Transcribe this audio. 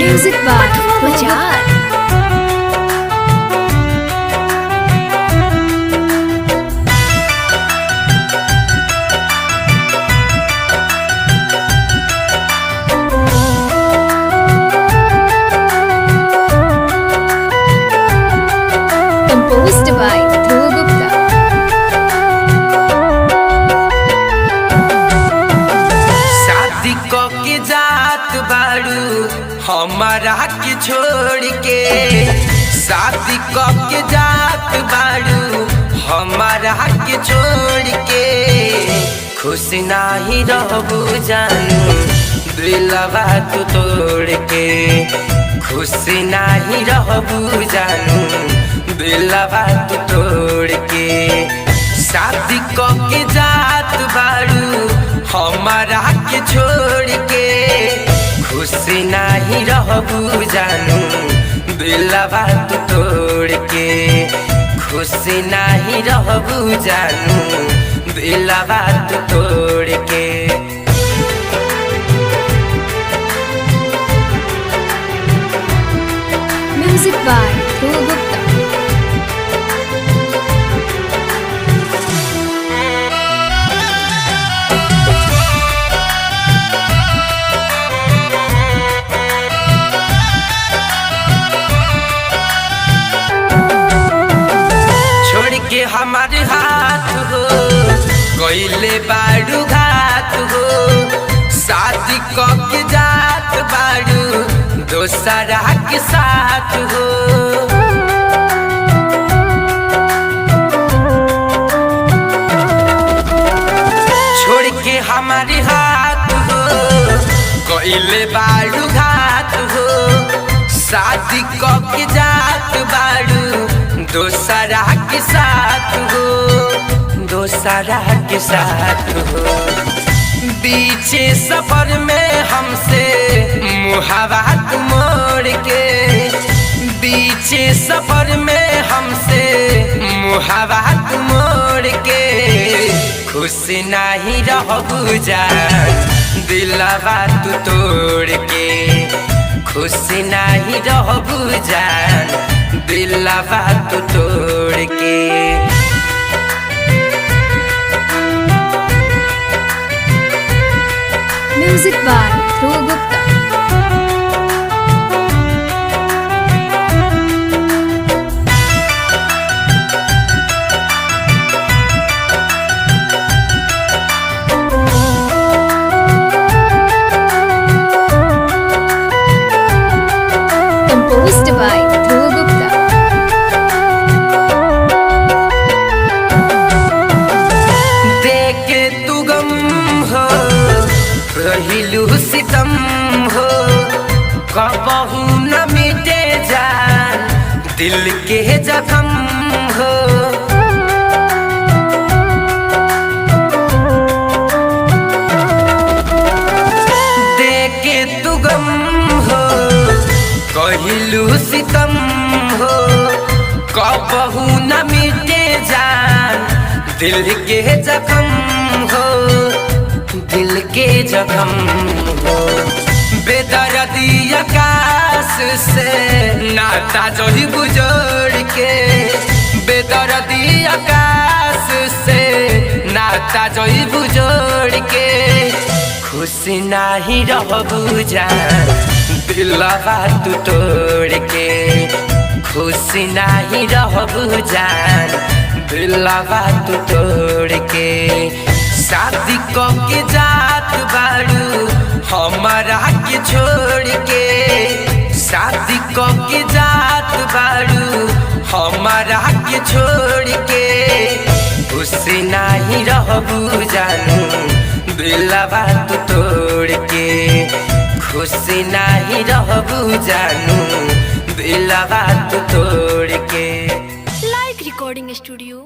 Music by Gulzar. Composed by Dhruv Gupta। शादी के जात बाड़ू हमारा के छोड़ के, शादी के जात बाड़ू हमारा के छोड़ के, खुश नाही रहबू जानू दिलवा तू तोड़ के, खुश नाही रहबू जानू दिलवा तू तोड़ के। शादी के जात बाड़ू हमारा के छोड़ के, खुश नाही रहबू जानू दिलवा तू तोड़ के, खुश नाही रहबू जानू दिलवा तू तोड़ के। Music by Dhruv Gupta. के हमारे हाथ हो कोइले बाड़ू घात हो, शादी के जात बाड़ू दोसरा के साथ हो। छोड़ के हमारे हाथ हो कोइले बाड़ू घात हो, शादी के जात बाड़ू दोसरा के साथ हो, दोसरा के साथ हो। बीचे सफर में हमसे मुहावा तू मोड़ के, बीचे सफर में हमसे मुहावा तू मोड़ के, खुश नहीं रहबू जान दिलवा तू तोड़ के, खुश नहीं रहबू जान दिलवा तू तोड़ के। Music by Dhruv Gupta. Composed by Dhruv Gupta। देखे तू गम हो रहिलू सितम हो, कबहू न मिटे जान दिल के जख्म हो। देखे तू गम हो कहिलू सितम हो, कबहू न मिटे जान दिल के जख्म हो, दिल के जख्म हो। बेदर्दी आकाश से नाता जोही बुजोड़ के, बेदर्दी आकाश से नाता जोही बुजोड़ के, खुश नाही रहबू जान दिलवा तू तोड़ के, खुश नाही रहबू जान दिलवा तू तोड़ के। शादी के जात बाड़ू हमारा के छोड़ के, शादी के जात बाड़ू हमारा के छोड़ के, खुश नाही रहबू जानू दिलवा तू तोड़ के, खुश नाही रहबू जानू दिलवा तू तोड़ के। लाइक रिकॉर्डिंग स्टूडियो